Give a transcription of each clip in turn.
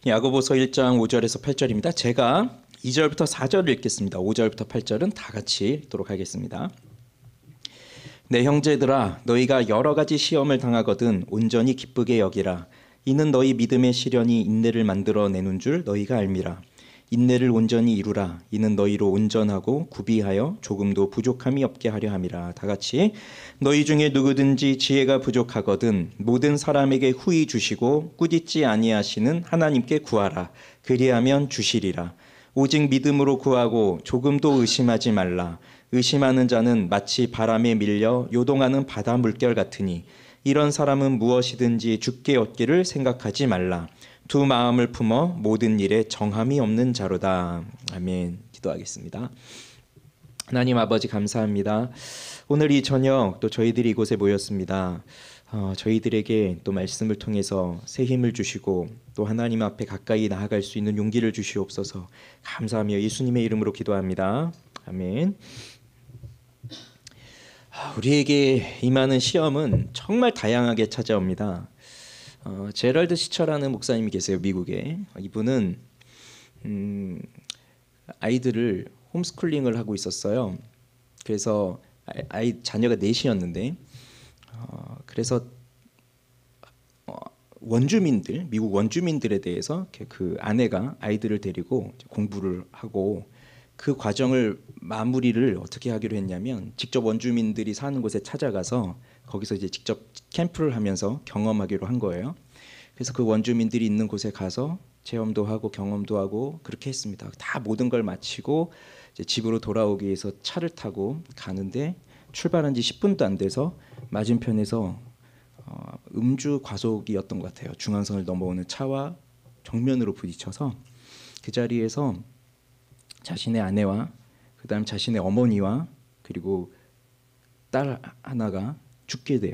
야고보서 1장 5절에서 8절입니다. 제가 2절부터 4절을 읽겠습니다. 5절부터 8절은 다 같이 읽도록 하겠습니다. 내 형제들아, 너희가 여러 가지 시험을 당하거든 온전히 기쁘게 여기라. 이는 너희 믿음의 시련이 인내를 만들어내는 줄 너희가 알미라. 인내를 온전히 이루라. 이는 너희로 온전하고 구비하여 조금도 부족함이 없게 하려 함이라. 다 같이 너희 중에 누구든지 지혜가 부족하거든 모든 사람에게 후히 주시고 꾸짖지 아니하시는 하나님께 구하라. 그리하면 주시리라. 오직 믿음으로 구하고 조금도 의심하지 말라. 의심하는 자는 마치 바람에 밀려 요동하는 바다 물결 같으니 이런 사람은 무엇이든지 주께 얻기를 생각하지 말라. 두 마음을 품어 모든 일에 정함이 없는 자로다. 아멘. 기도하겠습니다. 하나님 아버지 감사합니다. 오늘 이 저녁 또 저희들이 이곳에 모였습니다. 저희들에게 또 말씀을 통해서 새 힘을 주시고 또 하나님 앞에 가까이 나아갈 수 있는 용기를 주시옵소서. 감사하며 예수님의 이름으로 기도합니다. 아멘. 우리에게 임하는 시험은 정말 다양하게 찾아옵니다. 제럴드 시처라는 목사님이 계세요. 미국에. 이분은 아이들을 홈스쿨링을 하고 있었어요. 그래서 자녀가 넷이었는데 그래서 원주민들, 미국 원주민들에 대해서 그 아내가 아이들을 데리고 공부를 하고 그 과정을 마무리를 어떻게 하기로 했냐면 직접 원주민들이 사는 곳에 찾아가서 거기서 이제 직접 캠프를 하면서 경험하기로 한 거예요. 그래서 그 원주민들이 있는 곳에 가서 체험도 하고 경험도 하고 그렇게 했습니다. 다 모든 걸 마치고 이제 집으로 돌아오기 위해서 차를 타고 가는데 출발한 지 10분도 안 돼서 맞은편에서 음주 과속이었던 것 같아요. 중앙선을 넘어오는 차와 정면으로 부딪혀서 그 자리에서 자신의 아내와 그다음 자신의 어머니와 그리고 딸 하나가 죽게 돼요.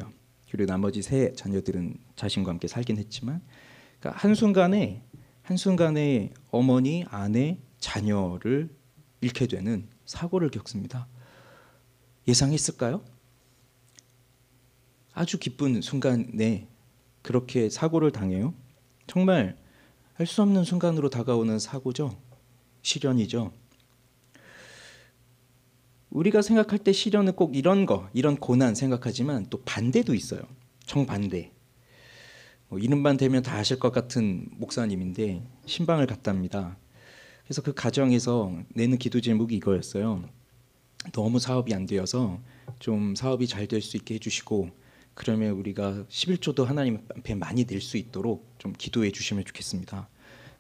그리고 나머지 세 자녀들은 자신과 함께 살긴 했지만 그러니까 한순간에 어머니, 아내, 자녀를 잃게 되는 사고를 겪습니다. 예상했을까요? 아주 기쁜 순간에 그렇게 사고를 당해요. 정말 알 수 없는 순간으로 다가오는 사고죠. 시련이죠. 우리가 생각할 때 시련은 꼭 이런 고난 생각하지만 또 반대도 있어요. 정반대. 이른반 되면 다 아실 것 같은 목사님인데 신방을 갔답니다. 그래서 그 가정에서 내는 기도 제목이 이거였어요. 너무 사업이 안 되어서 좀 사업이 잘 될 수 있게 해주시고 그러면 우리가 11조도 하나님 앞에 많이 낼 수 있도록 좀 기도해 주시면 좋겠습니다.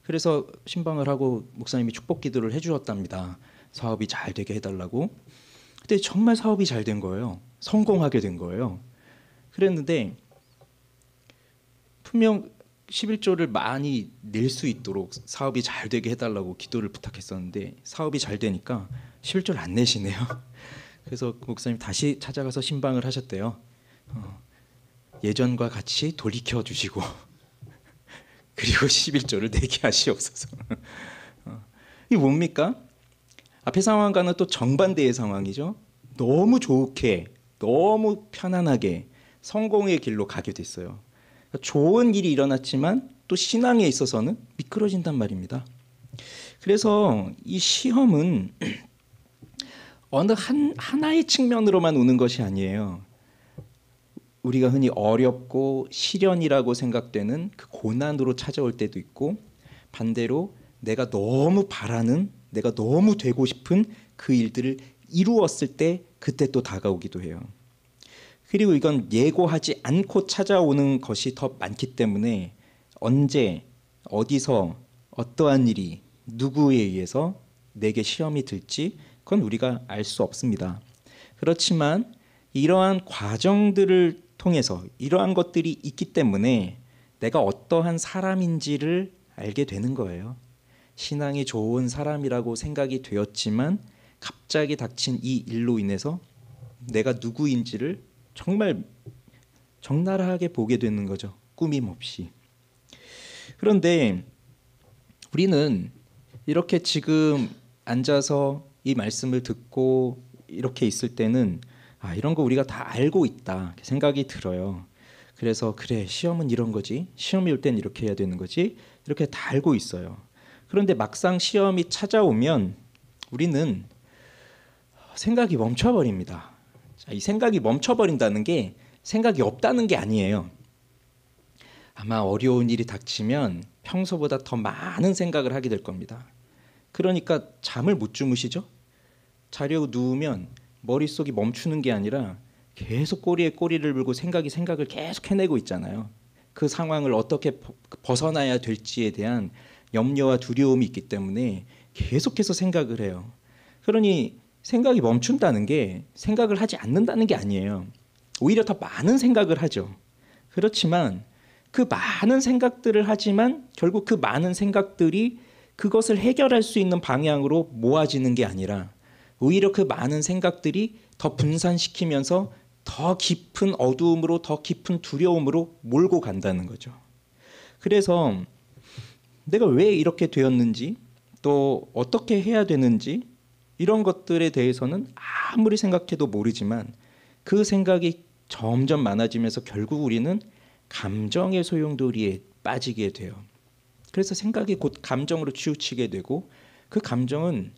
그래서 신방을 하고 목사님이 축복 기도를 해주었답니다. 사업이 잘 되게 해달라고. 근데 정말 사업이 잘 된 거예요. 성공하게 된 거예요. 그랬는데 분명 11조를 많이 낼 수 있도록 사업이 잘 되게 해달라고 기도를 부탁했었는데 사업이 잘 되니까 11조를 안 내시네요. 그래서 목사님 다시 찾아가서 신방을 하셨대요. 예전과 같이 돌이켜 주시고 그리고 11조를 내게 하시옵소서. 이게 뭡니까? 앞의 상황과는 또 정반대의 상황이죠. 너무 좋게, 너무 편안하게 성공의 길로 가게 됐어요. 좋은 일이 일어났지만 또 신앙에 있어서는 미끄러진단 말입니다. 그래서 이 시험은 어느 하나의 측면으로만 오는 것이 아니에요. 우리가 흔히 어렵고 시련이라고 생각되는 그 고난으로 찾아올 때도 있고 반대로 내가 너무 바라는 내가 너무 되고 싶은 그 일들을 이루었을 때 그때 또 다가오기도 해요. 그리고 이건 예고하지 않고 찾아오는 것이 더 많기 때문에 언제 어디서 어떠한 일이 누구에 의해서 내게 시험이 들지 그건 우리가 알 수 없습니다. 그렇지만 이러한 과정들을 통해서 이러한 것들이 있기 때문에 내가 어떠한 사람인지를 알게 되는 거예요. 신앙이 좋은 사람이라고 생각이 되었지만 갑자기 닥친 이 일로 인해서 내가 누구인지를 정말 적나라하게 보게 되는 거죠. 꾸밈 없이. 그런데 우리는 이렇게 지금 앉아서 이 말씀을 듣고 이렇게 있을 때는 이런 거 우리가 다 알고 있다 생각이 들어요. 그래서 그래, 시험은 이런 거지, 시험이 올 땐 이렇게 해야 되는 거지, 이렇게 다 알고 있어요. 그런데 막상 시험이 찾아오면 우리는 생각이 멈춰버립니다. 자, 이 생각이 멈춰버린다는 게 생각이 없다는 게 아니에요. 아마 어려운 일이 닥치면 평소보다 더 많은 생각을 하게 될 겁니다. 그러니까 잠을 못 주무시죠? 자려고 누우면 머릿속이 멈추는 게 아니라 계속 꼬리에 꼬리를 물고 생각을 계속 해내고 있잖아요. 그 상황을 어떻게 벗어나야 될지에 대한 염려와 두려움이 있기 때문에 계속해서 생각을 해요. 그러니 생각이 멈춘다는 게 생각을 하지 않는다는 게 아니에요. 오히려 더 많은 생각을 하죠. 그렇지만 그 많은 생각들을 하지만 결국 그 많은 생각들이 그것을 해결할 수 있는 방향으로 모아지는 게 아니라 오히려 그 많은 생각들이 더 분산시키면서 더 깊은 어두움으로, 더 깊은 두려움으로 몰고 간다는 거죠. 그래서 내가 왜 이렇게 되었는지, 또 어떻게 해야 되는지, 이런 것들에 대해서는 아무리 생각해도 모르지만 그 생각이 점점 많아지면서 결국 우리는 감정의 소용돌이에 빠지게 돼요. 그래서 생각이 곧 감정으로 치우치게 되고, 그 감정은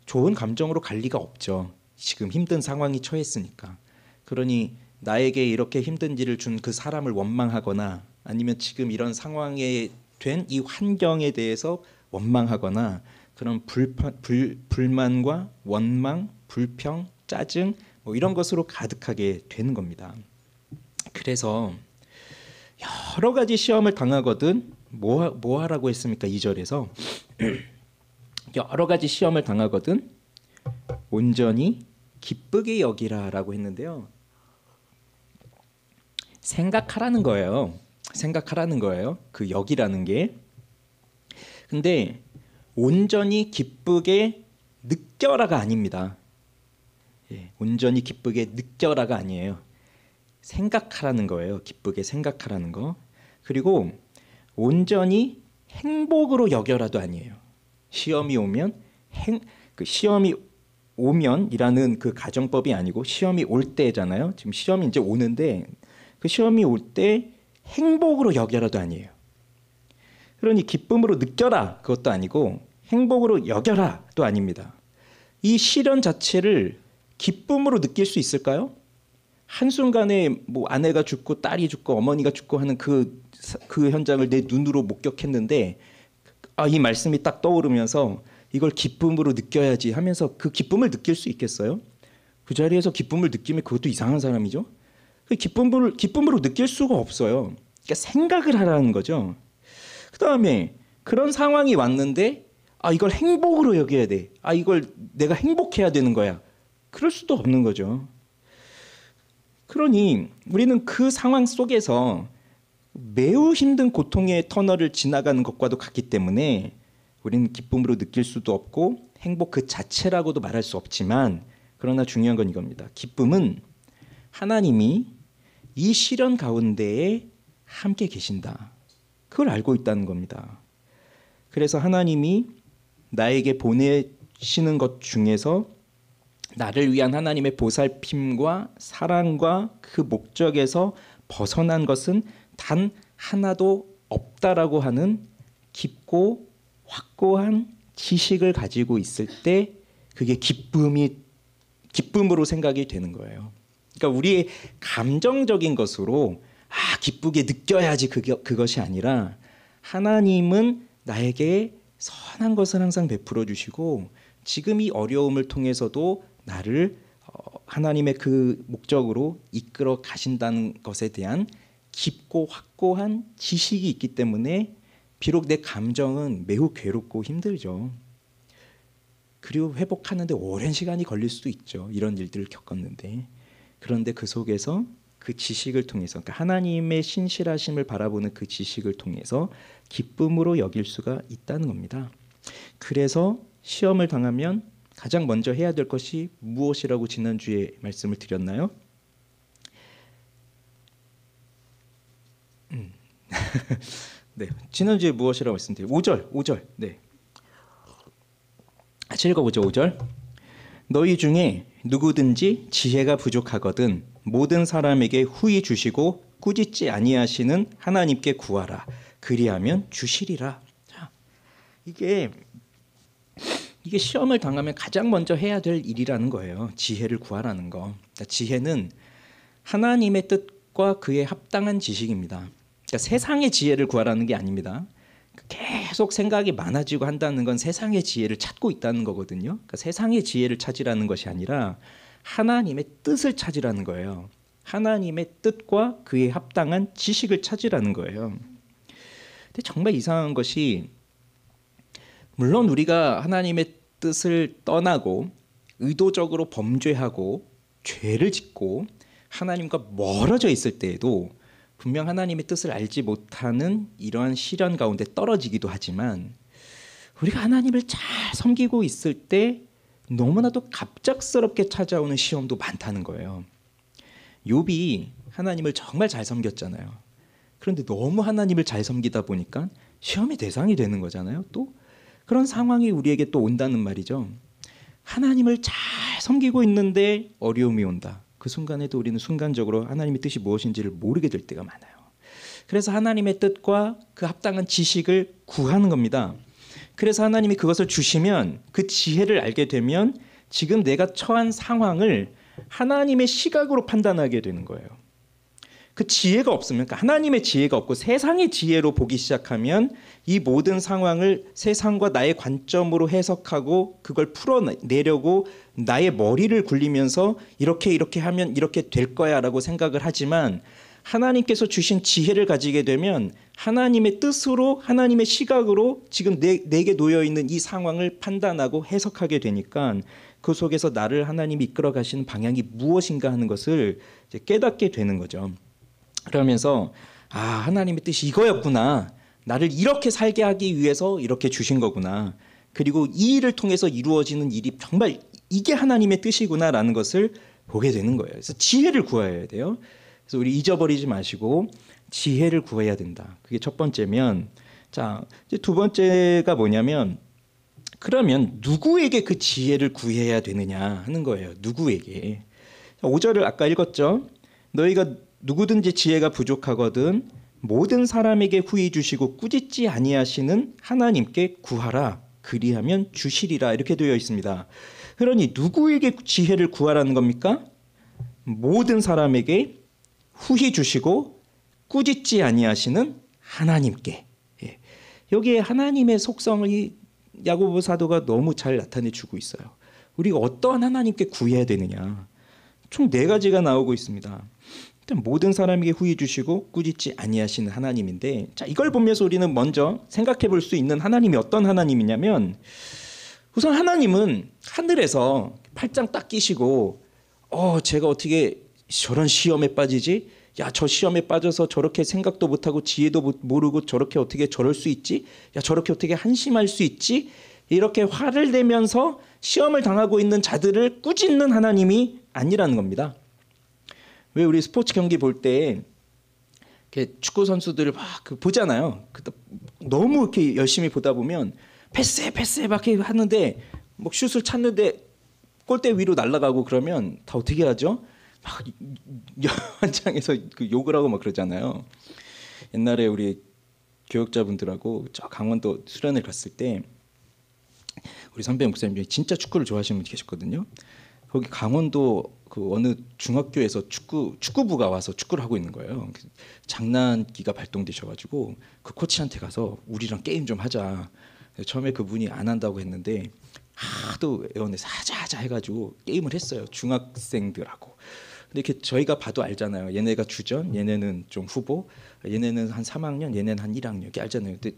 좋은 감정으로 갈 리가 없죠. 지금 힘든 상황이 처했으니까. 그러니 나에게 이렇게 힘든 일을 준 그 사람을 원망하거나, 아니면 지금 이런 상황에 된 이 환경에 대해서 원망하거나, 그런 불만과 원망, 불평, 짜증, 뭐 이런 것으로 가득하게 되는 겁니다. 그래서 여러 가지 시험을 당하거든 뭐 하라고 했습니까? 2절에서 여러 가지 시험을 당하거든 온전히 기쁘게 여기라라고 했는데요. 생각하라는 거예요. 생각하라는 거예요. 그 여기라는 게. 근데 온전히 기쁘게 느껴라가 아닙니다. 예, 온전히 기쁘게 느껴라가 아니에요. 생각하라는 거예요. 기쁘게 생각하라는 거. 그리고 온전히 행복으로 여겨라도 아니에요. 시험이 오면 시험이 오면이라는 그 가정법이 아니고 시험이 올 때잖아요. 지금 시험이 이제 오는데 그 시험이 올 때 행복으로 여겨라도 아니에요. 그러니 기쁨으로 느껴라 그것도 아니고 행복으로 여겨라도 아닙니다. 이 시련 자체를 기쁨으로 느낄 수 있을까요? 한순간에 뭐 아내가 죽고 딸이 죽고 어머니가 죽고 하는 그 현장을 내 눈으로 목격했는데 이 말씀이 딱 떠오르면서 이걸 기쁨으로 느껴야지 하면서 그 기쁨을 느낄 수 있겠어요? 그 자리에서 기쁨을 느끼면 그것도 이상한 사람이죠. 그 기쁨으로 느낄 수가 없어요. 그러니까 생각을 하라는 거죠. 그 다음에 그런 상황이 왔는데 이걸 행복으로 여겨야 돼. 이걸 내가 행복해야 되는 거야. 그럴 수도 없는 거죠. 그러니 우리는 그 상황 속에서 매우 힘든 고통의 터널을 지나가는 것과도 같기 때문에 우리는 기쁨으로 느낄 수도 없고 행복 그 자체라고도 말할 수 없지만, 그러나 중요한 건 이겁니다. 기쁨은 하나님이 이 시련 가운데에 함께 계신다. 그걸 알고 있다는 겁니다. 그래서 하나님이 나에게 보내시는 것 중에서 나를 위한 하나님의 보살핌과 사랑과 그 목적에서 벗어난 것은 단 하나도 없다라고 하는 깊고 확고한 지식을 가지고 있을 때 그게 기쁨으로 생각이 되는 거예요. 그러니까 우리의 감정적인 것으로 기쁘게 느껴야지 그것이 아니라 하나님은 나에게 선한 것을 항상 베풀어 주시고 지금 이 어려움을 통해서도 나를 하나님의 그 목적으로 이끌어 가신다는 것에 대한 깊고 확고한 지식이 있기 때문에 비록 내 감정은 매우 괴롭고 힘들죠. 그리고 회복하는데 오랜 시간이 걸릴 수도 있죠. 이런 일들을 겪었는데. 그런데 그 속에서 그 지식을 통해서, 그러니까 하나님의 신실하심을 바라보는 그 지식을 통해서 기쁨으로 여길 수가 있다는 겁니다. 그래서 시험을 당하면 가장 먼저 해야 될 것이 무엇이라고 지난주에 말씀을 드렸나요? 네, 지난주에 무엇이라고 말씀드려요? 5절. 네. 같이 읽어보죠. 5절. 너희 중에 누구든지 지혜가 부족하거든 모든 사람에게 후히 주시고 꾸짖지 아니하시는 하나님께 구하라. 그리하면 주시리라. 자, 이게 시험을 당하면 가장 먼저 해야 될 일이라는 거예요. 지혜를 구하라는 거. 그러니까 지혜는 하나님의 뜻과 그에 합당한 지식입니다. 그러니까 세상의 지혜를 구하라는 게 아닙니다. 계속 생각이 많아지고 한다는 건 세상의 지혜를 찾고 있다는 거거든요. 그러니까 세상의 지혜를 찾으라는 것이 아니라 하나님의 뜻을 찾으라는 거예요. 하나님의 뜻과 그에 합당한 지식을 찾으라는 거예요. 근데 정말 이상한 것이, 물론 우리가 하나님의 뜻을 떠나고 의도적으로 범죄하고 죄를 짓고 하나님과 멀어져 있을 때에도 분명 하나님의 뜻을 알지 못하는 이러한 시련 가운데 떨어지기도 하지만, 우리가 하나님을 잘 섬기고 있을 때 너무나도 갑작스럽게 찾아오는 시험도 많다는 거예요. 욥이 하나님을 정말 잘 섬겼잖아요. 그런데 너무 하나님을 잘 섬기다 보니까 시험의 대상이 되는 거잖아요. 또 그런 상황이 우리에게 또 온다는 말이죠. 하나님을 잘 섬기고 있는데 어려움이 온다. 그 순간에도 우리는 순간적으로 하나님의 뜻이 무엇인지를 모르게 될 때가 많아요. 그래서 하나님의 뜻과 그 합당한 지식을 구하는 겁니다. 그래서 하나님이 그것을 주시면, 그 지혜를 알게 되면 지금 내가 처한 상황을 하나님의 시각으로 판단하게 되는 거예요. 그 지혜가 없으면, 그러니까 하나님의 지혜가 없고 세상의 지혜로 보기 시작하면 이 모든 상황을 세상과 나의 관점으로 해석하고 그걸 풀어내려고 나의 머리를 굴리면서 이렇게 하면 이렇게 될 거야 라고 생각을 하지만, 하나님께서 주신 지혜를 가지게 되면 하나님의 뜻으로, 하나님의 시각으로 지금 내게 놓여있는 이 상황을 판단하고 해석하게 되니까 그 속에서 나를 하나님이 이끌어 가시는 방향이 무엇인가 하는 것을 이제 깨닫게 되는 거죠. 그러면서 하나님의 뜻이 이거였구나. 나를 이렇게 살게 하기 위해서 이렇게 주신 거구나. 그리고 이 일을 통해서 이루어지는 일이 정말 이게 하나님의 뜻이구나라는 것을 보게 되는 거예요. 그래서 지혜를 구해야 돼요. 그래서 우리 잊어버리지 마시고 지혜를 구해야 된다. 그게 첫 번째면, 자, 이제 두 번째가 뭐냐면, 그러면 누구에게 그 지혜를 구해야 되느냐 하는 거예요. 누구에게. 5절을 아까 읽었죠. 너희가 누구든지 지혜가 부족하거든 모든 사람에게 후히 주시고 꾸짖지 아니하시는 하나님께 구하라. 그리하면 주시리라. 이렇게 되어 있습니다. 그러니 누구에게 지혜를 구하라는 겁니까? 모든 사람에게 후히 주시고 꾸짖지 아니하시는 하나님께. 여기에 하나님의 속성을 야고보 사도가 너무 잘 나타내주고 있어요. 우리가 어떠한 하나님께 구해야 되느냐. 총 4가지가 나오고 있습니다. 일단 모든 사람에게 후히 주시고 꾸짖지 아니하시는 하나님인데, 자, 이걸 보면서 우리는 먼저 생각해 볼 수 있는 하나님이 어떤 하나님이냐면, 우선 하나님은 하늘에서 팔짱 딱 끼시고 제가 어떻게 저런 시험에 빠지지? 야, 저 시험에 빠져서 저렇게 생각도 못하고 지혜도 모르고 저렇게 어떻게 저럴 수 있지? 야, 저렇게 어떻게 한심할 수 있지? 이렇게 화를 내면서 시험을 당하고 있는 자들을 꾸짖는 하나님이 아니라는 겁니다. 왜 우리 스포츠 경기 볼 때 축구 선수들을 막 보잖아요. 너무 이렇게 열심히 보다 보면 패스해 막 하는데 뭐 슛을 찾는데 골대 위로 날아가고 그러면 다 어떻게 하죠? 막 현장에서 욕을 하고 막 그러잖아요. 옛날에 우리 교육자분들하고 저 강원도 수련을 갔을 때 우리 선배 목사님 중에 진짜 축구를 좋아하시는 분이 계셨거든요. 거기 강원도 그 어느 중학교에서 축구부가 와서 축구를 하고 있는 거예요. 장난기가 발동되셔가지고 그 코치한테 가서 우리랑 게임 좀 하자. 처음에 그분이 안 한다고 했는데 하도 애원해서 하자 해가지고 게임을 했어요. 중학생들하고. 근데 이렇게 저희가 봐도 알잖아요. 얘네가 주전, 얘네는 좀 후보, 얘네는 한 3학년, 얘네는 한 1학년 이렇게 알잖아요. 근데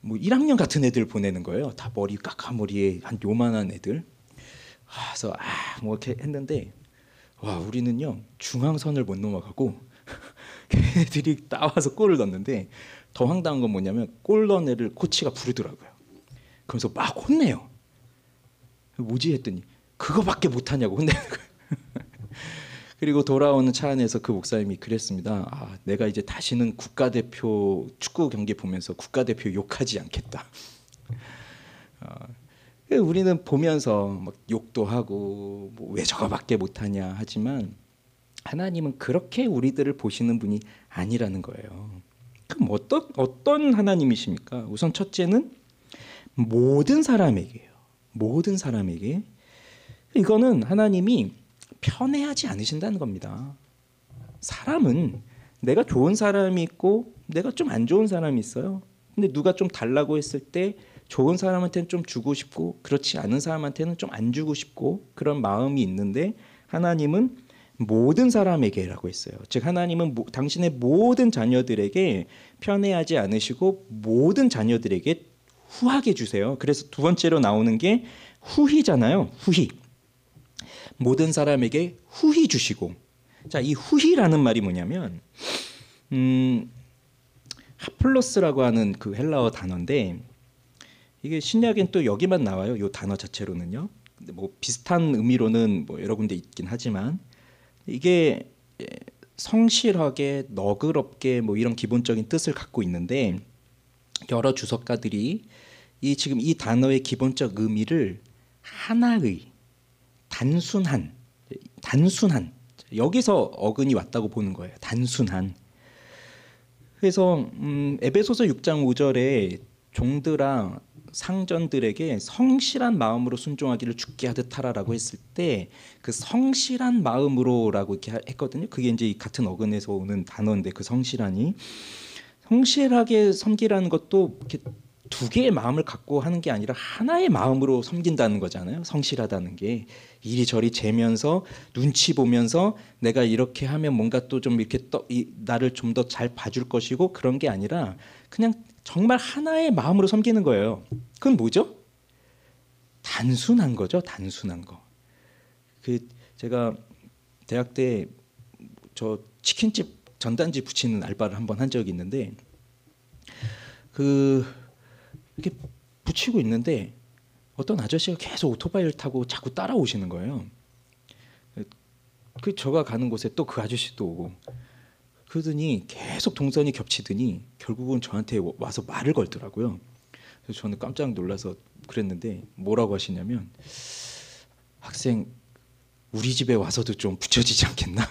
뭐 1학년 같은 애들 보내는 거예요. 다 머리 까까머리에 한 요만한 애들. 그래서 뭐 이렇게 했는데 와, 우리는요 중앙선을 못 넘어가고 걔네들이 따와서 골을 넣었는데 더 황당한 건 뭐냐면 골 넣은 애를 코치가 부르더라고요. 그러면서 막 혼내요. 뭐지 했더니 그거밖에 못하냐고 혼내는 거예요. 그리고 돌아오는 차 안에서 그 목사님이 그랬습니다. 내가 이제 다시는 국가대표 축구 경기 보면서 국가대표 욕하지 않겠다. 우리는 보면서 막 욕도 하고 뭐 왜 저거밖에 못하냐 하지만 하나님은 그렇게 우리들을 보시는 분이 아니라는 거예요. 그럼 어떤 하나님이십니까? 우선 첫째는 모든 사람에게요. 모든 사람에게. 이거는 하나님이 편애하지 않으신다는 겁니다. 사람은 내가 좋은 사람이 있고 내가 좀 안 좋은 사람이 있어요. 근데 누가 좀 달라고 했을 때 좋은 사람한테는 좀 주고 싶고 그렇지 않은 사람한테는 좀 안 주고 싶고 그런 마음이 있는데 하나님은 모든 사람에게라고 했어요. 즉 하나님은 당신의 모든 자녀들에게 편애하지 않으시고 모든 자녀들에게 후하게 주세요. 그래서 두 번째로 나오는 게 후히잖아요. 후히. 모든 사람에게 후히 주시고. 자, 이 후히라는 말이 뭐냐면 하플로스라고 하는 그 헬라어 단어인데 이게 신약엔 또 여기만 나와요. 이 단어 자체로는요. 근데 뭐 비슷한 의미로는 뭐 여러 군데 있긴 하지만 이게 성실하게 너그럽게 뭐 이런 기본적인 뜻을 갖고 있는데 여러 주석가들이 지금 이 단어의 기본적 의미를 하나의 단순한 여기서 어근이 왔다고 보는 거예요. 단순한. 그래서 에베소서 6장 5절에 종들아 상전들에게 성실한 마음으로 순종하기를 주께 하듯 하라라고 했을 때 그 성실한 마음으로라고 이렇게 했거든요. 그게 이제 같은 어근에서 오는 단어인데 그 성실하게 섬기라는 것도 이렇게 두 개의 마음을 갖고 하는 게 아니라 하나의 마음으로 섬긴다는 거잖아요. 성실하다는 게 이리저리 재면서 눈치 보면서 내가 이렇게 하면 뭔가 또 좀 이렇게 나를 좀 더 잘 봐줄 것이고 그런 게 아니라 그냥 정말 하나의 마음으로 섬기는 거예요. 그건 뭐죠? 단순한 거죠. 단순한 거. 제가 대학 때 저 치킨집 전단지 붙이는 알바를 한번 한 적이 있는데 이렇게 붙이고 있는데 어떤 아저씨가 계속 오토바이를 타고 자꾸 따라오시는 거예요. 저가 가는 곳에 또 그 아저씨도 오고 그러더니 계속 동선이 겹치더니 결국은 저한테 와서 말을 걸더라고요. 그래서 저는 깜짝 놀라서 그랬는데 뭐라고 하시냐면 학생 우리 집에 와서도 좀 붙여지지 않겠나?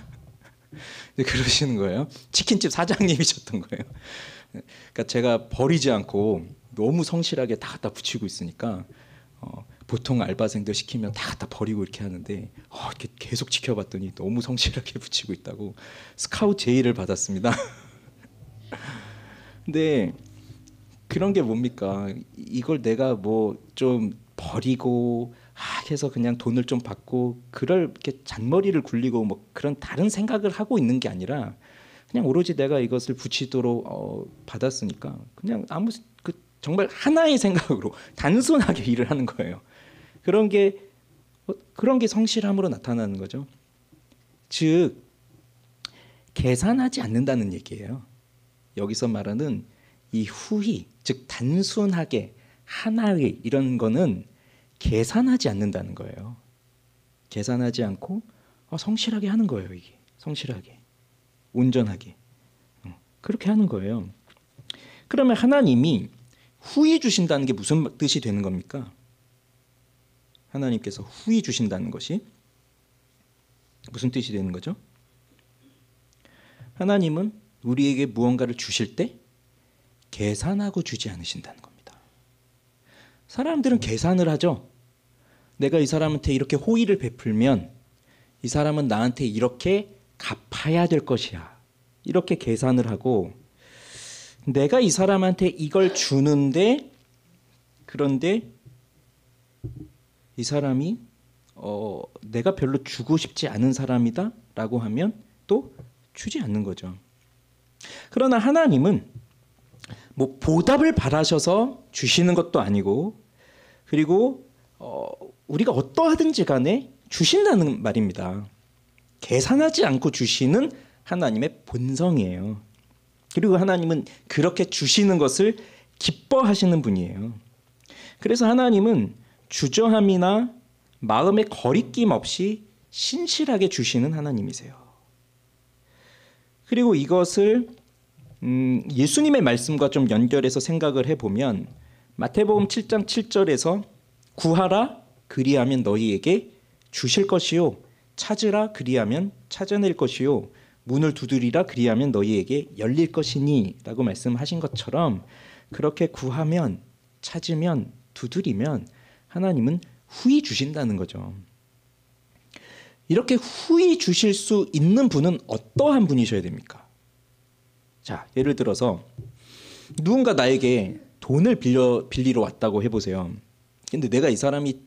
그러시는 거예요. 치킨집 사장님이셨던 거예요. 그러니까 제가 버리지 않고 너무 성실하게 다 갖다 붙이고 있으니까 보통 알바생들 시키면 다 갖다 버리고 이렇게 하는데 이렇게 계속 지켜봤더니 너무 성실하게 붙이고 있다고 스카우트 제의를 받았습니다. 근데 그런 게 뭡니까? 이걸 내가 뭐 좀 버리고 해서 그냥 돈을 좀 받고 이렇게 잔머리를 굴리고 뭐 그런 다른 생각을 하고 있는 게 아니라 그냥 오로지 내가 이것을 붙이도록 받았으니까 그냥 정말 하나의 생각으로 단순하게 일을 하는 거예요. 그런 게 성실함으로 나타나는 거죠. 즉 계산하지 않는다는 얘기예요. 여기서 말하는 이 후히, 즉 단순하게 하나의 이런 거는 계산하지 않는다는 거예요. 계산하지 않고 성실하게 하는 거예요. 이게 성실하게, 온전하게 그렇게 하는 거예요. 그러면 하나님이 후히 주신다는 게 무슨 뜻이 되는 겁니까? 하나님께서 후히 주신다는 것이 무슨 뜻이 되는 거죠? 하나님은 우리에게 무언가를 주실 때 계산하고 주지 않으신다는 겁니다. 사람들은 계산을 하죠. 내가 이 사람한테 이렇게 호의를 베풀면 이 사람은 나한테 이렇게 갚아야 될 것이야. 이렇게 계산을 하고 내가 이 사람한테 이걸 주는데 그런데 이 사람이 내가 별로 주고 싶지 않은 사람이다 라고 하면 또 주지 않는 거죠. 그러나 하나님은 뭐 보답을 바라셔서 주시는 것도 아니고 그리고 우리가 어떠하든지 간에 주신다는 말입니다. 계산하지 않고 주시는 하나님의 본성이에요. 그리고 하나님은 그렇게 주시는 것을 기뻐하시는 분이에요. 그래서 하나님은 주저함이나 마음의 거리낌 없이 신실하게 주시는 하나님이세요. 그리고 이것을 예수님의 말씀과 좀 연결해서 생각을 해보면 마태복음 7장 7절에서 구하라 그리하면 너희에게 주실 것이요 찾으라 그리하면 찾아낼 것이요 문을 두드리라 그리하면 너희에게 열릴 것이니 라고 말씀하신 것처럼 그렇게 구하면 찾으면 두드리면 하나님은 후히 주신다는 거죠. 이렇게 후히 주실 수 있는 분은 어떠한 분이셔야 됩니까? 자, 예를 들어서 누군가 나에게 돈을 빌리러 왔다고 해보세요. 근데 내가 이 사람이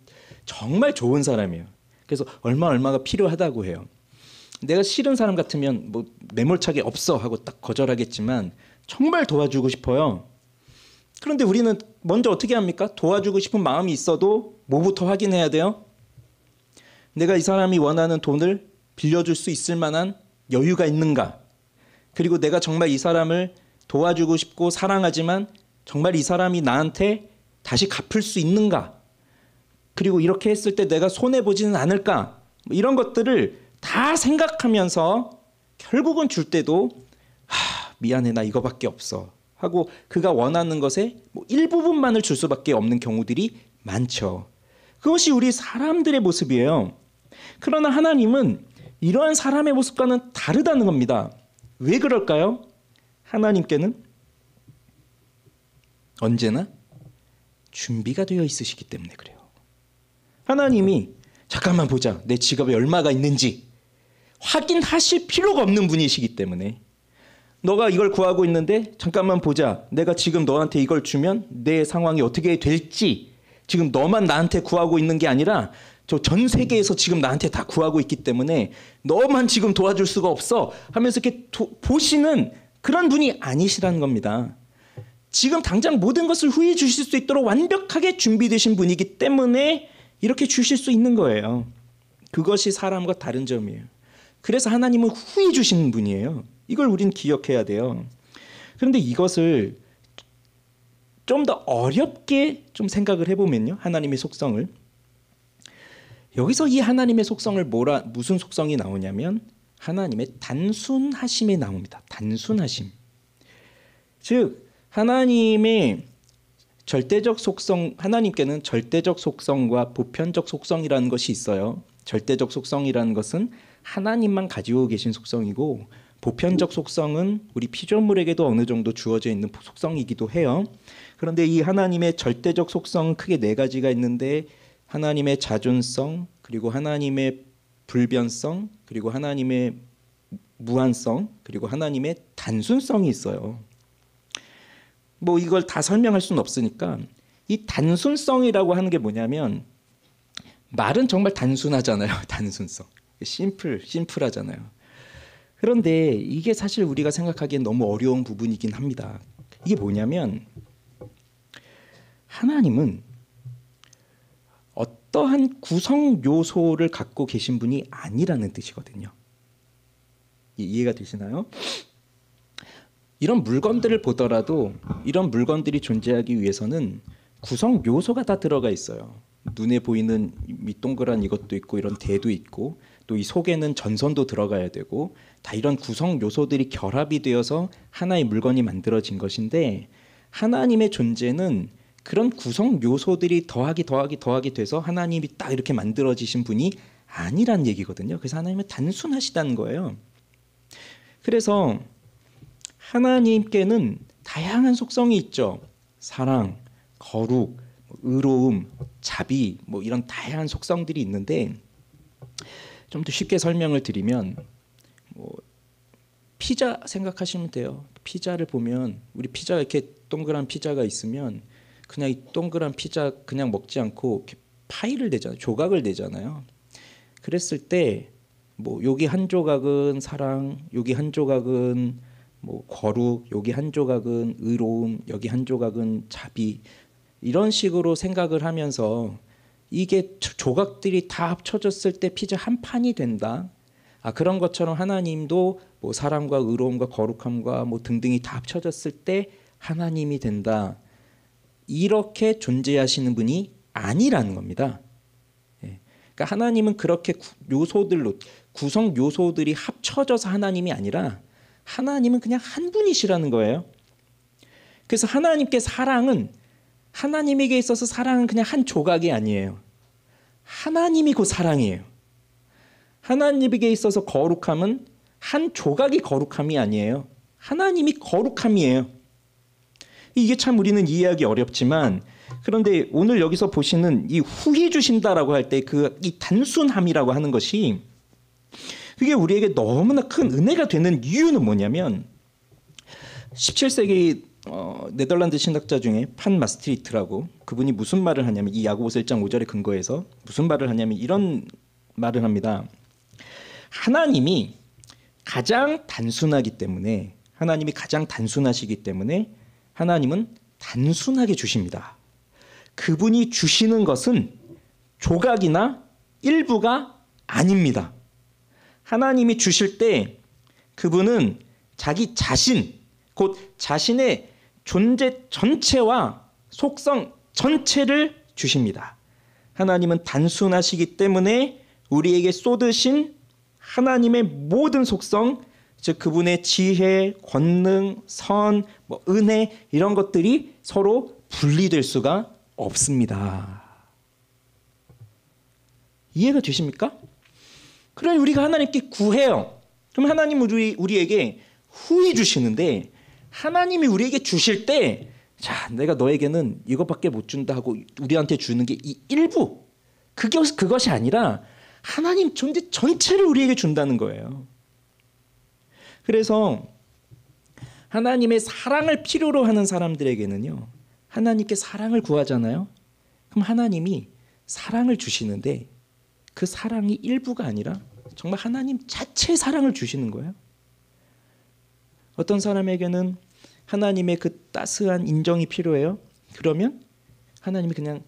정말 좋은 사람이에요. 그래서 얼마가 필요하다고 해요. 내가 싫은 사람 같으면 뭐 매몰차게 없어 하고 딱 거절하겠지만 정말 도와주고 싶어요. 그런데 우리는 먼저 어떻게 합니까? 도와주고 싶은 마음이 있어도 뭐부터 확인해야 돼요? 내가 이 사람이 원하는 돈을 빌려줄 수 있을 만한 여유가 있는가? 그리고 내가 정말 이 사람을 도와주고 싶고 사랑하지만 정말 이 사람이 나한테 다시 갚을 수 있는가? 그리고 이렇게 했을 때 내가 손해보지는 않을까? 이런 것들을 다 생각하면서 결국은 줄 때도 미안해 나 이거밖에 없어 하고 그가 원하는 것의 뭐 일부분만을 줄 수밖에 없는 경우들이 많죠. 그것이 우리 사람들의 모습이에요. 그러나 하나님은 이러한 사람의 모습과는 다르다는 겁니다. 왜 그럴까요? 하나님께는 언제나 준비가 되어 있으시기 때문에 그래요. 하나님이 잠깐만 보자. 내 지갑에 얼마가 있는지 확인하실 필요가 없는 분이시기 때문에 너가 이걸 구하고 있는데 잠깐만 보자. 내가 지금 너한테 이걸 주면 내 상황이 어떻게 될지 지금 너만 나한테 구하고 있는 게 아니라 저 전 세계에서 지금 나한테 다 구하고 있기 때문에 너만 지금 도와줄 수가 없어 하면서 이렇게 보시는 그런 분이 아니시라는 겁니다. 지금 당장 모든 것을 후히 주실 수 있도록 완벽하게 준비되신 분이기 때문에 이렇게 주실 수 있는 거예요. 그것이 사람과 다른 점이에요. 그래서 하나님은 후히 주시는 분이에요. 이걸 우리는 기억해야 돼요. 그런데 이것을 좀 더 어렵게 좀 생각을 해보면요. 하나님의 속성을. 여기서 이 하나님의 속성을 무슨 속성이 나오냐면 하나님의 단순하심이 나옵니다. 단순하심. 즉 하나님의 절대적 속성, 하나님께는 절대적 속성과 보편적 속성이라는 것이 있어요. 절대적 속성이라는 것은 하나님만 가지고 계신 속성이고 보편적 속성은 우리 피조물에게도 어느 정도 주어져 있는 속성이기도 해요. 그런데 이 하나님의 절대적 속성은 크게 네 가지가 있는데 하나님의 자존성, 그리고 하나님의 불변성, 그리고 하나님의 무한성, 그리고 하나님의 단순성이 있어요. 뭐 이걸 다 설명할 수는 없으니까 이 단순성이라고 하는 게 뭐냐면 말은 정말 단순하잖아요. 단순성. 심플하잖아요. 그런데 이게 사실 우리가 생각하기엔 너무 어려운 부분이긴 합니다. 이게 뭐냐면 하나님은 어떠한 구성 요소를 갖고 계신 분이 아니라는 뜻이거든요. 이해가 되시나요? 이런 물건들을 보더라도 이런 물건들이 존재하기 위해서는 구성 요소가 다 들어가 있어요. 눈에 보이는 동그란 이것도 있고 이런 대도 있고 또 이 속에는 전선도 들어가야 되고 다 이런 구성 요소들이 결합이 되어서 하나의 물건이 만들어진 것인데 하나님의 존재는 그런 구성 요소들이 더하기 돼서 하나님이 딱 이렇게 만들어지신 분이 아니란 얘기거든요. 그래서 하나님은 단순하시다는 거예요. 그래서 하나님께는 다양한 속성이 있죠. 사랑, 거룩, 의로움, 자비 뭐 이런 다양한 속성들이 있는데 좀 더 쉽게 설명을 드리면 뭐 피자 생각하시면 돼요. 피자를 보면 우리 피자가 이렇게 동그란 피자가 있으면 그냥 이 동그란 피자 그냥 먹지 않고 이렇게 파이를 내잖아요. 조각을 내잖아요. 그랬을 때 뭐 여기 한 조각은 사랑, 여기 한 조각은 뭐 거룩, 여기 한 조각은 의로움, 여기 한 조각은 자비 이런 식으로 생각을 하면서 이게 조각들이 다 합쳐졌을 때 피자 한 판이 된다. 그런 것처럼 하나님도 뭐 사랑과 의로움과 거룩함과 뭐 등등이 다 합쳐졌을 때 하나님이 된다. 이렇게 존재하시는 분이 아니라는 겁니다. 그러니까 하나님은 그렇게 요소들로 구성 요소들이 합쳐져서 하나님이 아니라 하나님은 그냥 한 분이시라는 거예요. 그래서 하나님께 하나님에게 있어서 사랑은 그냥 한 조각이 아니에요. 하나님이 곧 사랑이에요. 하나님에게 있어서 거룩함은 한 조각이 거룩함이 아니에요. 하나님이 거룩함이에요. 이게 참 우리는 이해하기 어렵지만, 그런데 오늘 여기서 보시는 이 후히 주신다라고 할 때 이 단순함이라고 하는 것이, 그게 우리에게 너무나 큰 은혜가 되는 이유는 뭐냐면, 17세기 네덜란드 신학자 중에 판 마스트리트라고, 그분이 무슨 말을 하냐면, 이 야고보서 1장 5절에 근거해서 무슨 말을 하냐면 이런 말을 합니다. 하나님이 가장 단순하기 때문에, 하나님이 가장 단순하시기 때문에 하나님은 단순하게 주십니다. 그분이 주시는 것은 조각이나 일부가 아닙니다. 하나님이 주실 때 그분은 자기 자신, 곧 자신의 존재 전체와 속성 전체를 주십니다. 하나님은 단순하시기 때문에 우리에게 쏟으신 하나님의 모든 속성, 즉 그분의 지혜, 권능, 선, 은혜, 이런 것들이 서로 분리될 수가 없습니다. 이해가 되십니까? 그러니 우리가 하나님께 구해요. 그럼 하나님 우리에게 후히 주시는데, 하나님이 우리에게 주실 때, 자, 내가 너에게는 이것밖에 못 준다 하고 우리한테 주는 게 이 일부, 그것이 아니라 하나님 존재 전체를 우리에게 준다는 거예요. 그래서 하나님의 사랑을 필요로 하는 사람들에게는요, 하나님께 사랑을 구하잖아요. 그럼 하나님이 사랑을 주시는데 그 사랑이 일부가 아니라 정말 하나님 자체의 사랑을 주시는 거예요. 어떤 사람에게는 하나님의 그 따스한 인정이 필요해요. 그러면 하나님이 그냥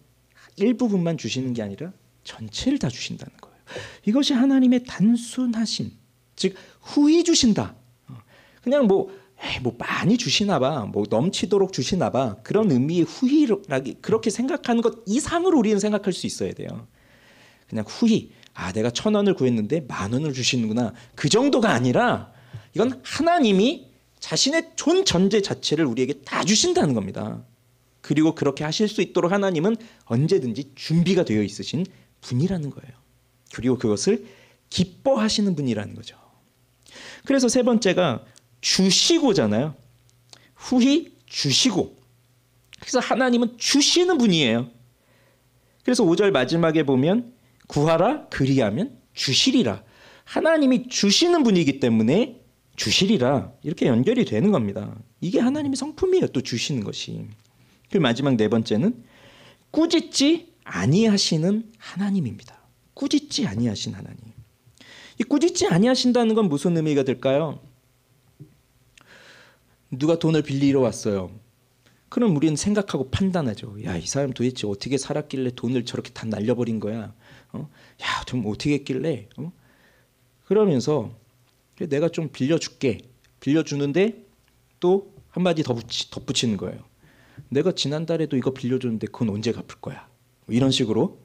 일부분만 주시는 게 아니라 전체를 다 주신다는 거예요. 이것이 하나님의 단순하심, 즉 후히 주신다. 그냥 많이 주시나 봐, 넘치도록 주시나 봐, 그런 의미의 후히라기, 그렇게 생각하는 것 이상으로 우리는 생각할 수 있어야 돼요. 그냥 후히, 내가 1,000원을 구했는데 10,000원을 주시는구나, 그 정도가 아니라 이건 하나님이 자신의 존재 자체를 우리에게 다 주신다는 겁니다. 그리고 그렇게 하실 수 있도록 하나님은 언제든지 준비가 되어 있으신 분이라는 거예요. 그리고 그것을 기뻐하시는 분이라는 거죠. 그래서 세 번째가 주시고잖아요. 후히 주시고. 그래서 하나님은 주시는 분이에요. 그래서 5절 마지막에 보면 구하라 그리하면 주시리라. 하나님이 주시는 분이기 때문에 주시리라, 이렇게 연결이 되는 겁니다. 이게 하나님의 성품이에요. 또 주시는 것이. 그리고 마지막 네 번째는 꾸짖지 아니하시는 하나님입니다. 꾸짖지 아니하신 하나님. 이 꾸짖지 아니하신다는 건 무슨 의미가 될까요? 누가 돈을 빌리러 왔어요. 그럼 우리는 생각하고 판단하죠. 야, 이 사람 도대체 어떻게 살았길래 돈을 저렇게 다 날려버린 거야? 야, 좀 어떻게 했길래? 그러면서 내가 좀 빌려줄게. 빌려주는데 또 한마디 덧붙이는 거예요. 내가 지난달에도 이거 빌려줬는데 그건 언제 갚을 거야? 이런 식으로.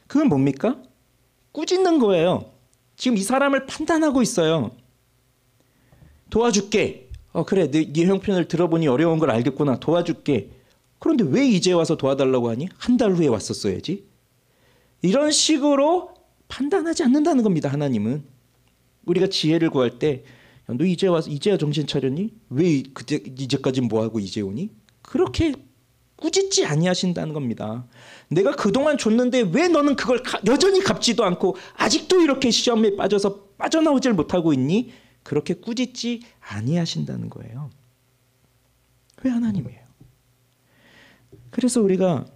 그건 뭡니까? 꾸짖는 거예요. 지금 이 사람을 판단하고 있어요. 도와줄게. 그래, 네 형편을 들어보니 어려운 걸 알겠구나. 도와줄게. 그런데 왜 이제 와서 도와달라고 하니? 한 달 후에 왔었어야지. 이런 식으로 판단하지 않는다는 겁니다. 하나님은. 우리가 지혜를 구할 때, 너 이제 와서 이제야 정신 차렸니? 왜 이제까지 뭐 하고 이제 오니? 그렇게 꾸짖지 아니하신다는 겁니다. 내가 그동안 줬는데 왜 너는 그걸 여전히 갚지도 않고 아직도 이렇게 시험에 빠져서 빠져나오질 못하고 있니? 그렇게 꾸짖지 아니하신다는 거예요. 왜 하나님이에요? 그래서 우리가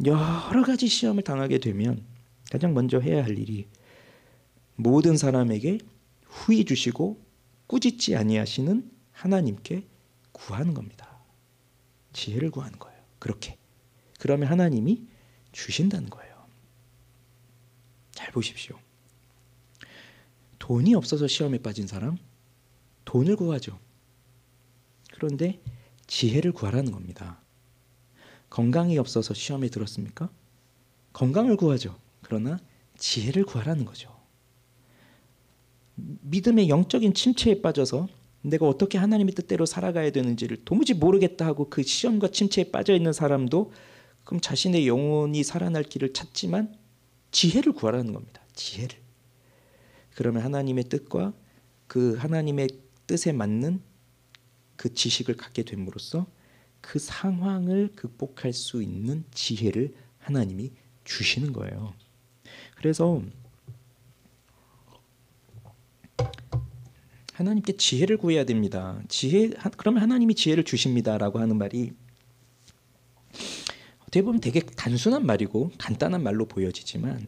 여러 가지 시험을 당하게 되면 가장 먼저 해야 할 일이 모든 사람에게 후히 주시고 꾸짖지 아니하시는 하나님께 구하는 겁니다. 지혜를 구하는 거예요. 그렇게. 그러면 하나님이 주신다는 거예요. 잘 보십시오. 돈이 없어서 시험에 빠진 사람, 돈을 구하죠. 그런데 지혜를 구하라는 겁니다. 건강이 없어서 시험에 들었습니까? 건강을 구하죠. 그러나 지혜를 구하라는 거죠. 믿음의 영적인 침체에 빠져서 내가 어떻게 하나님의 뜻대로 살아가야 되는지를 도무지 모르겠다 하고 그 시험과 침체에 빠져 있는 사람도 그럼 자신의 영혼이 살아날 길을 찾지만 지혜를 구하라는 겁니다. 지혜를. 그러면 하나님의 뜻과 그 하나님의 뜻에 맞는 그 지식을 갖게 됨으로써 그 상황을 극복할 수 있는 지혜를 하나님이 주시는 거예요. 그래서 하나님께 지혜를 구해야 됩니다. 그러면 하나님이 지혜를 주십니다라고 하는 말이 어떻게 보면 되게 단순한 말이고 간단한 말로 보여지지만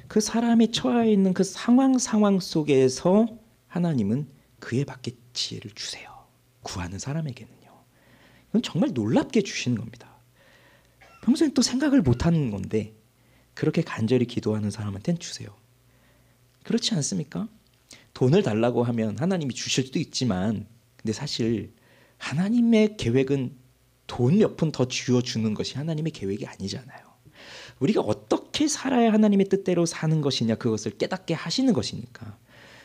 그 사람이 처해 있는 그 상황 속에서 하나님은 그에 맞게 지혜를 주세요. 구하는 사람에게는요. 이건 정말 놀랍게 주시는 겁니다. 평소에 또 생각을 못하는 건데 그렇게 간절히 기도하는 사람한테는 주세요. 그렇지 않습니까? 돈을 달라고 하면 하나님이 주실 수도 있지만 근데 사실 하나님의 계획은 돈 몇 푼 더 쥐어주는 것이 하나님의 계획이 아니잖아요. 우리가 어떻게 살아야 하나님의 뜻대로 사는 것이냐 그것을 깨닫게 하시는 것이니까.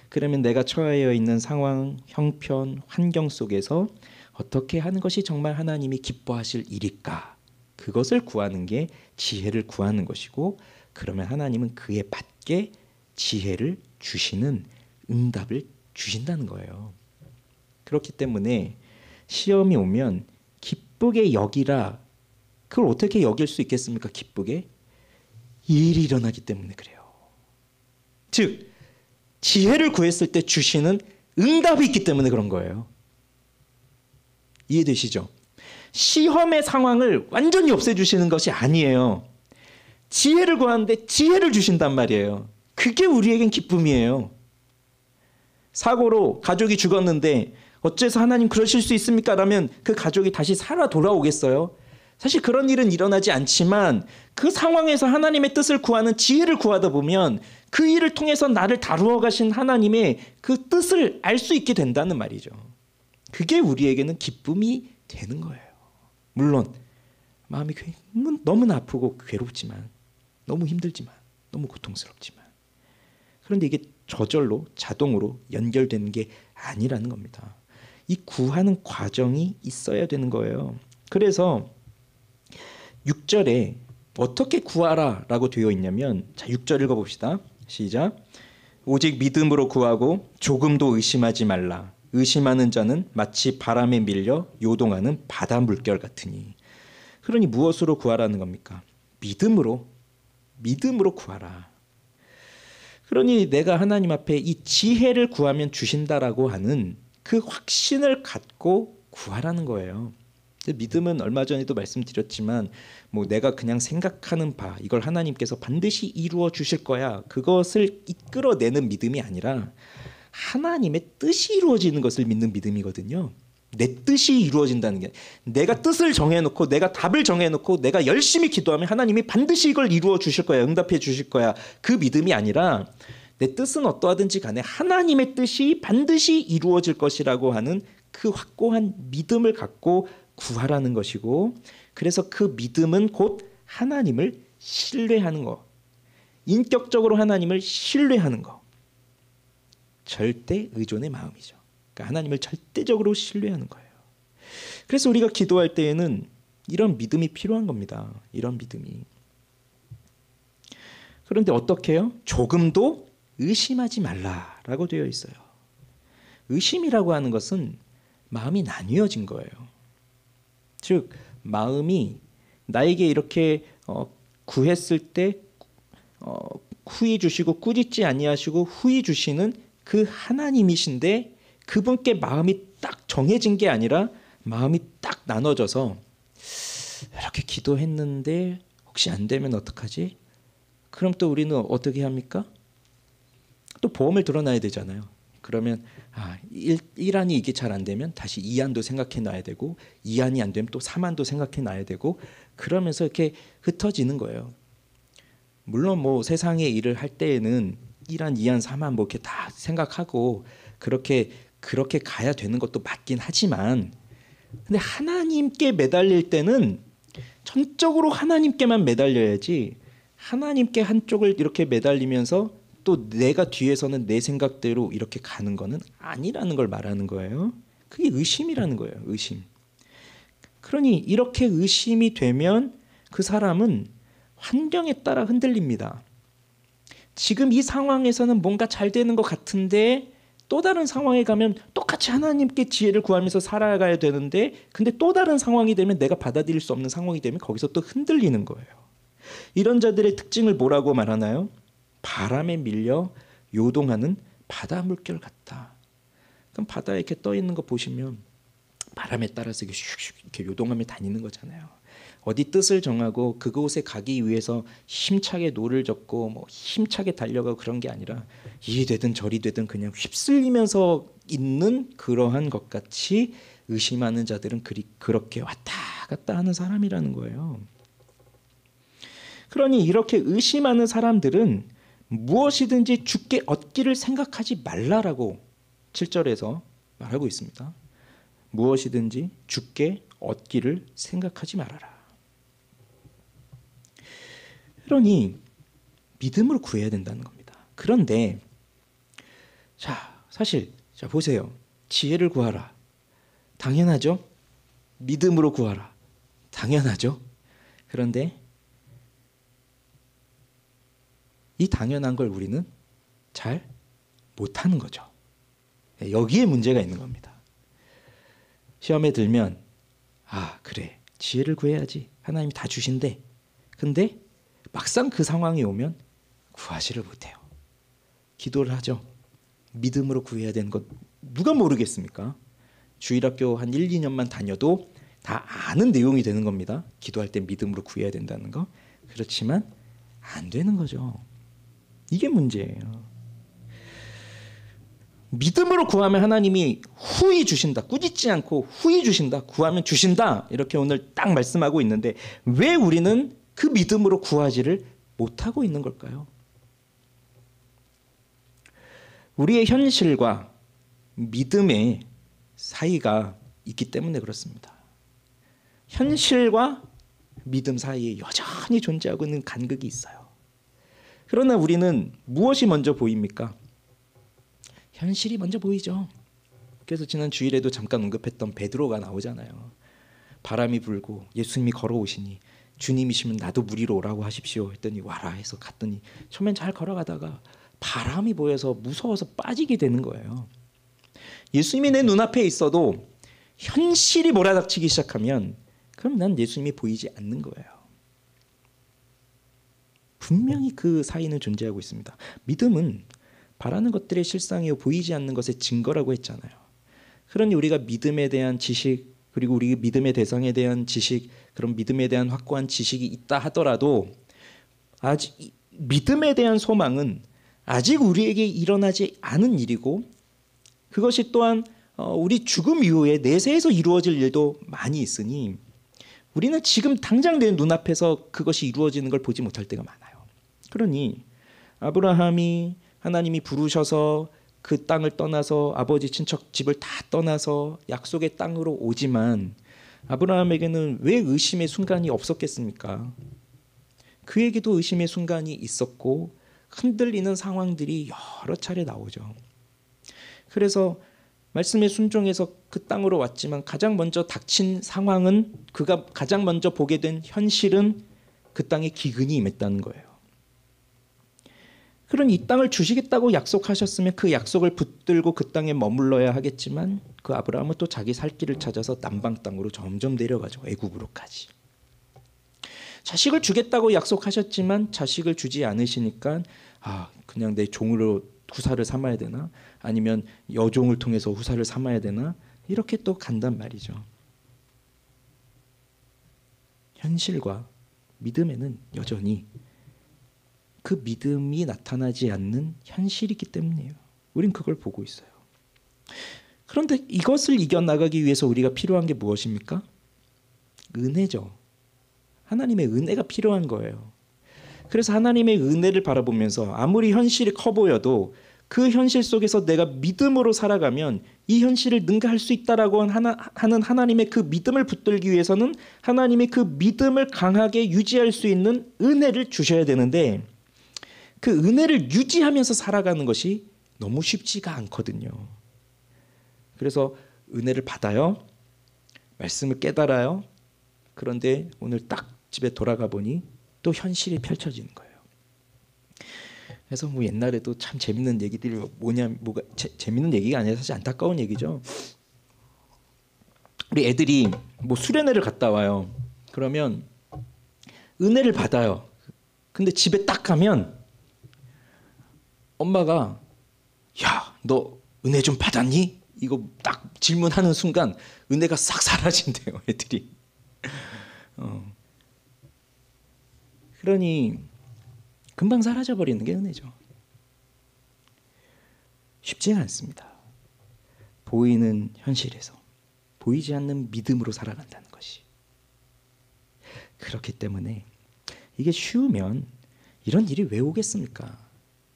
그러면 내가 처해 있는 상황, 형편, 환경 속에서 어떻게 하는 것이 정말 하나님이 기뻐하실 일일까? 그것을 구하는 게 지혜를 구하는 것이고 그러면 하나님은 그에 맞게 지혜를 주시는 응답을 주신다는 거예요. 그렇기 때문에 시험이 오면 기쁘게 여기라. 그걸 어떻게 여길 수 있겠습니까? 기쁘게? 일이 일어나기 때문에 그래요. 즉 지혜를 구했을 때 주시는 응답이 있기 때문에 그런 거예요. 이해되시죠? 시험의 상황을 완전히 없애주시는 것이 아니에요. 지혜를 구하는데 지혜를 주신단 말이에요. 그게 우리에겐 기쁨이에요. 사고로 가족이 죽었는데 어째서 하나님 그러실 수 있습니까? 라면 그 가족이 다시 살아 돌아오겠어요? 사실 그런 일은 일어나지 않지만 그 상황에서 하나님의 뜻을 구하는 지혜를 구하다 보면 그 일을 통해서 나를 다루어 가신 하나님의 그 뜻을 알 수 있게 된다는 말이죠. 그게 우리에게는 기쁨이 되는 거예요. 물론 마음이 너무나 아프고 괴롭지만 너무 힘들지만 너무 고통스럽지만 그런데 이게 저절로 자동으로 연결되는 게 아니라는 겁니다. 이 구하는 과정이 있어야 되는 거예요. 그래서 6절에 어떻게 구하라 라고 되어 있냐면 자 6절 읽어봅시다. 시작. 오직 믿음으로 구하고 조금도 의심하지 말라. 의심하는 자는 마치 바람에 밀려 요동하는 바다 물결 같으니. 그러니 무엇으로 구하라는 겁니까? 믿음으로 구하라. 그러니 내가 하나님 앞에 이 지혜를 구하면 주신다라고 하는 그 확신을 갖고 구하라는 거예요. 믿음은 얼마 전에도 말씀드렸지만 뭐 내가 그냥 생각하는 바 이걸 하나님께서 반드시 이루어 주실 거야 그것을 이끌어내는 믿음이 아니라 하나님의 뜻이 이루어지는 것을 믿는 믿음이거든요. 내 뜻이 이루어진다는 게 내가 뜻을 정해놓고 내가 답을 정해놓고 내가 열심히 기도하면 하나님이 반드시 이걸 이루어 주실 거야 응답해 주실 거야 그 믿음이 아니라 내 뜻은 어떠하든지 간에 하나님의 뜻이 반드시 이루어질 것이라고 하는 그 확고한 믿음을 갖고 구하라는 것이고 그래서 그 믿음은 곧 하나님을 신뢰하는 것 인격적으로 하나님을 신뢰하는 것 절대 의존의 마음이죠. 그러니까 하나님을 절대적으로 신뢰하는 거예요. 그래서 우리가 기도할 때에는 이런 믿음이 필요한 겁니다. 이런 믿음이. 그런데 어떻게 해요? 조금도 의심하지 말라라고 되어 있어요. 의심이라고 하는 것은 마음이 나뉘어진 거예요. 즉 마음이 나에게 이렇게 구했을 때 후히 주시고 꾸짖지 아니하시고 후히 주시는 그 하나님이신데 그분께 마음이 딱 정해진 게 아니라 마음이 딱 나눠져서 이렇게 기도했는데 혹시 안 되면 어떡하지? 그럼 또 우리는 어떻게 합니까? 또 보험을 들어놔야 되잖아요. 그러면 1안이 이게 잘 안 되면 다시 2안도 생각해 놔야 되고 2안이 안 되면 또 3안도 생각해 놔야 되고 그러면서 이렇게 흩어지는 거예요. 물론 뭐 세상의 일을 할 때에는 1안, 2안, 3안 뭐 이렇게 다 생각하고 그렇게 가야 되는 것도 맞긴 하지만 근데 하나님께 매달릴 때는 전적으로 하나님께만 매달려야지 하나님께 한쪽을 이렇게 매달리면서 또 내가 뒤에서는 내 생각대로 이렇게 가는 거는 아니라는 걸 말하는 거예요. 그게 의심이라는 거예요. 의심. 그러니 이렇게 의심이 되면 그 사람은 환경에 따라 흔들립니다. 지금 이 상황에서는 뭔가 잘 되는 것 같은데 또 다른 상황에 가면 똑같이 하나님께 지혜를 구하면서 살아가야 되는데 근데 또 다른 상황이 되면 내가 받아들일 수 없는 상황이 되면 거기서 또 흔들리는 거예요. 이런 자들의 특징을 뭐라고 말하나요? 바람에 밀려 요동하는 바다 물결 같다. 그럼 바다에 이렇게 떠 있는 거 보시면 바람에 따라서 이렇게 요동하며 다니는 거잖아요. 어디 뜻을 정하고 그곳에 가기 위해서 힘차게 노를 젓고 뭐 힘차게 달려가고 그런 게 아니라 이리 되든 저리 되든 그냥 휩쓸리면서 있는 그러한 것 같이 의심하는 자들은 그렇게 왔다 갔다 하는 사람이라는 거예요. 그러니 이렇게 의심하는 사람들은 무엇이든지 주께 얻기를 생각하지 말라라고 7절에서 말하고 있습니다. 무엇이든지 주께 얻기를 생각하지 말아라. 그러니 믿음으로 구해야 된다는 겁니다. 그런데 사실 보세요. 지혜를 구하라. 당연하죠. 믿음으로 구하라. 당연하죠. 그런데 이 당연한 걸 우리는 잘 못하는 거죠. 여기에 문제가 있는 겁니다. 시험에 들면 그래 지혜를 구해야지 하나님이 다 주신대. 근데 막상 그 상황이 오면 구하지를 못해요. 기도를 하죠. 믿음으로 구해야 되는 것 누가 모르겠습니까? 주일학교 한 1, 2년만 다녀도 다 아는 내용이 되는 겁니다. 기도할 때 믿음으로 구해야 된다는 거. 그렇지만 안 되는 거죠. 이게 문제예요. 믿음으로 구하면 하나님이 후히 주신다. 꾸짖지 않고 후히 주신다. 구하면 주신다. 이렇게 오늘 딱 말씀하고 있는데 왜 우리는 그 믿음으로 구하지를 못하고 있는 걸까요? 우리의 현실과 믿음의 사이가 있기 때문에 그렇습니다. 현실과 믿음 사이에 여전히 존재하고 있는 간극이 있어요. 그러나 우리는 무엇이 먼저 보입니까? 현실이 먼저 보이죠. 그래서 지난 주일에도 잠깐 언급했던 베드로가 나오잖아요. 바람이 불고 예수님이 걸어오시니 주님이시면 나도 물 위로 오라고 하십시오 했더니 와라 해서 갔더니 처음엔 잘 걸어가다가 바람이 보여서 무서워서 빠지게 되는 거예요. 예수님이 내 눈앞에 있어도 현실이 몰아닥치기 시작하면 그럼 난 예수님이 보이지 않는 거예요. 분명히 그 사이는 존재하고 있습니다. 믿음은 바라는 것들의 실상이요 보이지 않는 것의 증거라고 했잖아요. 그러니 우리가 믿음에 대한 지식 그리고 우리 믿음의 대상에 대한 지식 그런 믿음에 대한 확고한 지식이 있다 하더라도 아직 믿음에 대한 소망은 아직 우리에게 일어나지 않은 일이고 그것이 또한 우리 죽음 이후에 내세에서 이루어질 일도 많이 있으니 우리는 지금 당장 내 눈앞에서 그것이 이루어지는 걸 보지 못할 때가 많아요. 그러니 아브라함이 하나님이 부르셔서 그 땅을 떠나서 아버지 친척 집을 다 떠나서 약속의 땅으로 오지만 아브라함에게는 왜 의심의 순간이 없었겠습니까? 그에게도 의심의 순간이 있었고 흔들리는 상황들이 여러 차례 나오죠. 그래서 말씀에 순종해서 그 땅으로 왔지만 가장 먼저 닥친 상황은 그가 가장 먼저 보게 된 현실은 그 땅에 기근이 임했다는 거예요. 그런 이 땅을 주시겠다고 약속하셨으면 그 약속을 붙들고 그 땅에 머물러야 하겠지만 그 아브라함은 또 자기 살 길을 찾아서 남방 땅으로 점점 내려가죠. 애굽으로까지. 자식을 주겠다고 약속하셨지만 자식을 주지 않으시니까 그냥 내 종으로 후사를 삼아야 되나? 아니면 여종을 통해서 후사를 삼아야 되나? 이렇게 또 간단 말이죠. 현실과 믿음에는 여전히 그 믿음이 나타나지 않는 현실이 있기 때문이에요. 우린 그걸 보고 있어요. 그런데 이것을 이겨나가기 위해서 우리가 필요한 게 무엇입니까? 은혜죠. 하나님의 은혜가 필요한 거예요. 그래서 하나님의 은혜를 바라보면서 아무리 현실이 커 보여도 그 현실 속에서 내가 믿음으로 살아가면 이 현실을 능가할 수 있다라고 하는 하나님의 그 믿음을 붙들기 위해서는 하나님의 그 믿음을 강하게 유지할 수 있는 은혜를 주셔야 되는데 그 은혜를 유지하면서 살아가는 것이 너무 쉽지가 않거든요. 그래서 은혜를 받아요. 말씀을 깨달아요. 그런데 오늘 딱 집에 돌아가 보니 또 현실이 펼쳐지는 거예요. 그래서 뭐 옛날에도 참 재밌는 얘기들이 뭐가 재밌는 얘기가 아니라 사실 안타까운 얘기죠. 우리 애들이 뭐 수련회를 갔다 와요. 그러면 은혜를 받아요. 근데 집에 딱 가면 엄마가 야, 너 은혜 좀 받았니? 이거 딱 질문하는 순간 은혜가 싹 사라진대요, 애들이. 그러니 금방 사라져 버리는 게 은혜죠. 쉽지는 않습니다. 보이는 현실에서 보이지 않는 믿음으로 살아간다는 것이. 그렇기 때문에 이게 쉬우면 이런 일이 왜 오겠습니까?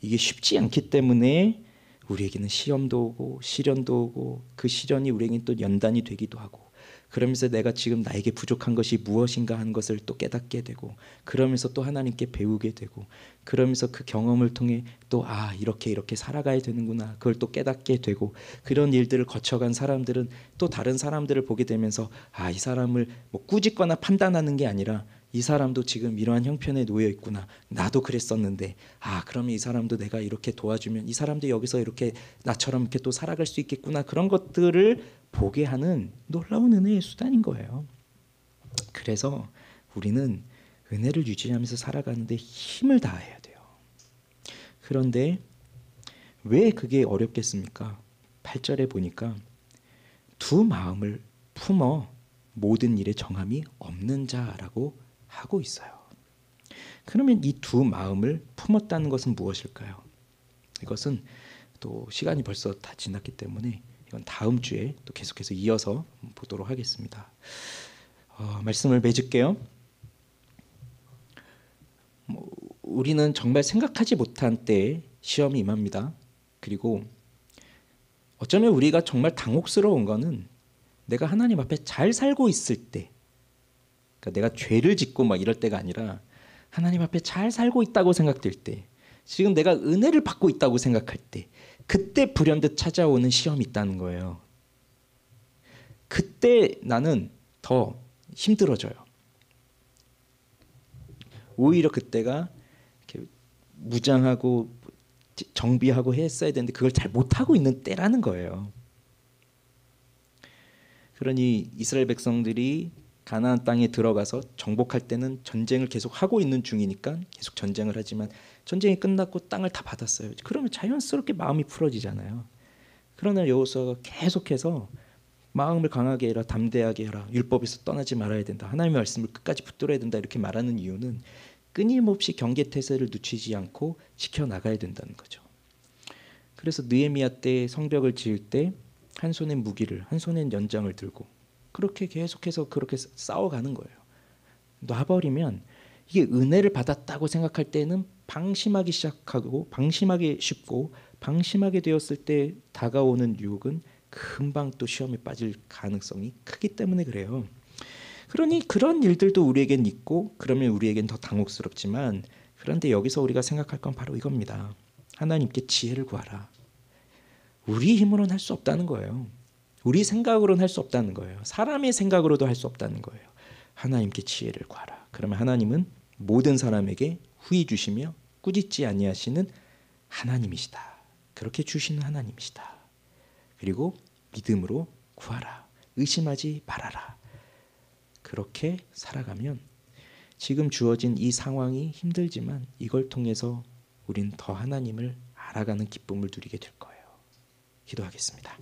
이게 쉽지 않기 때문에 우리에게는 시험도 오고 시련도 오고 그 시련이 우리에게는 또 연단이 되기도 하고 그러면서 내가 지금 나에게 부족한 것이 무엇인가 하는 것을 또 깨닫게 되고 그러면서 또 하나님께 배우게 되고 그러면서 그 경험을 통해 또 이렇게 살아가야 되는구나 그걸 또 깨닫게 되고 그런 일들을 거쳐간 사람들은 또 다른 사람들을 보게 되면서 이 사람을 뭐 꾸짖거나 판단하는 게 아니라 이 사람도 지금 이러한 형편에 놓여 있구나. 나도 그랬었는데 그러면 이 사람도 내가 이렇게 도와주면 이 사람도 여기서 이렇게 나처럼 이렇게 또 살아갈 수 있겠구나. 그런 것들을 보게 하는 놀라운 은혜의 수단인 거예요. 그래서 우리는 은혜를 유지하면서 살아가는데 힘을 다해야 돼요. 그런데 왜 그게 어렵겠습니까? 8절에 보니까 두 마음을 품어 모든 일에 정함이 없는 자라고 하고 있어요. 그러면 이 두 마음을 품었다는 것은 무엇일까요? 이것은 또 시간이 벌써 다 지났기 때문에 이건 다음 주에 또 계속해서 이어서 보도록 하겠습니다. 말씀을 맺을게요. 우리는 정말 생각하지 못한 때에 시험이 임합니다. 그리고 어쩌면 우리가 정말 당혹스러운 거는 내가 하나님 앞에 잘 살고 있을 때, 그러니까 내가 죄를 짓고 막 이럴 때가 아니라 하나님 앞에 잘 살고 있다고 생각될 때, 지금 내가 은혜를 받고 있다고 생각할 때, 그때 불현듯 찾아오는 시험이 있다는 거예요. 그때 나는 더 힘들어져요. 오히려 그때가 이렇게 무장하고 정비하고 했어야 되는데 그걸 잘 못하고 있는 때라는 거예요. 그러니 이스라엘 백성들이 가나안 땅에 들어가서 정복할 때는 전쟁을 계속 하고 있는 중이니까 계속 전쟁을 하지만 전쟁이 끝났고 땅을 다 받았어요. 그러면 자연스럽게 마음이 풀어지잖아요. 그러나 여호수아가 계속해서 마음을 강하게 해라, 담대하게 해라, 율법에서 떠나지 말아야 된다, 하나님의 말씀을 끝까지 붙들어야 된다 이렇게 말하는 이유는 끊임없이 경계태세를 늦추지 않고 지켜나가야 된다는 거죠. 그래서 느헤미야 때 성벽을 지을 때 한 손에 무기를 한 손엔 연장을 들고 그렇게 계속해서 그렇게 싸워가는 거예요. 놔버리면 이게 은혜를 받았다고 생각할 때는 방심하기 시작하고 방심하기 쉽고 방심하게 되었을 때 다가오는 유혹은 금방 또 시험에 빠질 가능성이 크기 때문에 그래요. 그러니 그런 일들도 우리에겐 있고 그러면 우리에겐 더 당혹스럽지만 그런데 여기서 우리가 생각할 건 바로 이겁니다. 하나님께 지혜를 구하라. 우리 힘으로는 할 수 없다는 거예요. 우리 생각으로는 할 수 없다는 거예요. 사람의 생각으로도 할 수 없다는 거예요. 하나님께 지혜를 구하라. 그러면 하나님은 모든 사람에게 후히 주시며 꾸짖지 아니하시는 하나님이시다. 그렇게 주시는 하나님이시다. 그리고 믿음으로 구하라. 의심하지 말아라. 그렇게 살아가면 지금 주어진 이 상황이 힘들지만 이걸 통해서 우린 더 하나님을 알아가는 기쁨을 누리게 될 거예요. 기도하겠습니다.